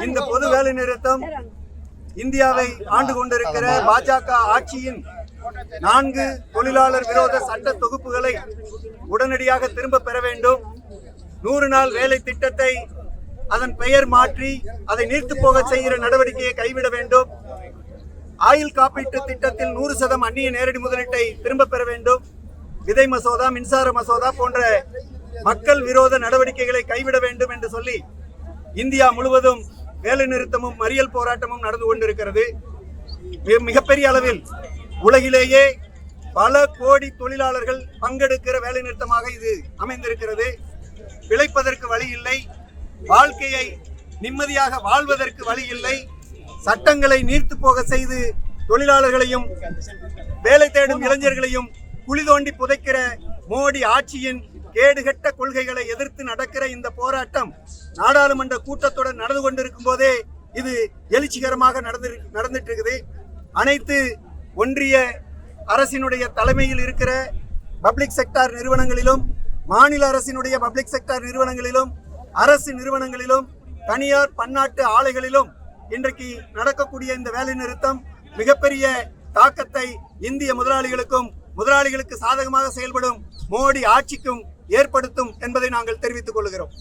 இந்த பொது வேலை நிறுத்தம் இந்தியாவை ஆண்டு கொண்டிருக்கிற பாஜக ஆட்சியின் 4 தொழிலாளர் விரோத சட்ட தொகுப்புகளை உடனடியாக திரும்ப பெற வேண்டும். 100 நாள் வேலை திட்டத்தை அதன் பெயர் மாற்றி அதை நீர்த்து போக செய்கிற நடவடிக்கையை கைவிட வேண்டும். ஆயுள் காப்பீட்டு திட்டத்தில் 100% அந்நிய நேரடி முதலீட்டை திரும்ப பெற வேண்டும். விதை மசோதா, மின்சார மசோதா போன்ற மக்கள் விரோத நடவடிக்கைகளை கைவிட வேண்டும் என்று சொல்லி இந்தியா முழுவதும் வேலை நிறுத்தமும் மறியல் போராட்டமும் நடந்து கொண்டிருக்கிறது. மிகப்பெரிய அளவில் உலகிலேயே பல கோடி தொழிலாளர்கள் பங்கெடுக்கிற வேலை நிறுத்தமாக இது அமைந்திருக்கிறது. பிழைப்பதற்கு வழி இல்லை, வாழ்க்கையை நிம்மதியாக வாழ்வதற்கு வழி இல்லை. சட்டங்களை நீர்த்து போக செய்து தொழிலாளர்களையும் வேலை தேடும் இளைஞர்களையும் குழி தோண்டி புதைக்கிற மோடி ஆட்சியின் கேடுகட்ட கொள்கைகளை எதிர்த்து நடக்கிற இந்த போராட்டம் நாடாளுமன்ற கூட்டத்துடன் நடந்து கொண்டிருக்கும் போதே இது எழுச்சிகரமாக நடந்துட்டு இருக்குது. அனைத்து ஒன்றிய அரசினுடைய தலைமையில் இருக்கிற பப்ளிக் செக்டார் நிறுவனங்களிலும், மாநில அரசினுடைய பப்ளிக் செக்டார் நிறுவனங்களிலும், அரசு நிறுவனங்களிலும், தனியார் பன்னாட்டு ஆலைகளிலும் இன்றைக்கு நடக்கக்கூடிய இந்த வேலை நிறுத்தம் மிகப்பெரிய தாக்கத்தை இந்திய முதலாளிகளுக்கும் முதலாளிகளுக்கு சாதகமாக செயல்படும் மோடி ஆட்சிக்கும் ஏற்படுத்தும் என்பதை நாங்கள் தெரிவித்துக் கொள்கிறோம்.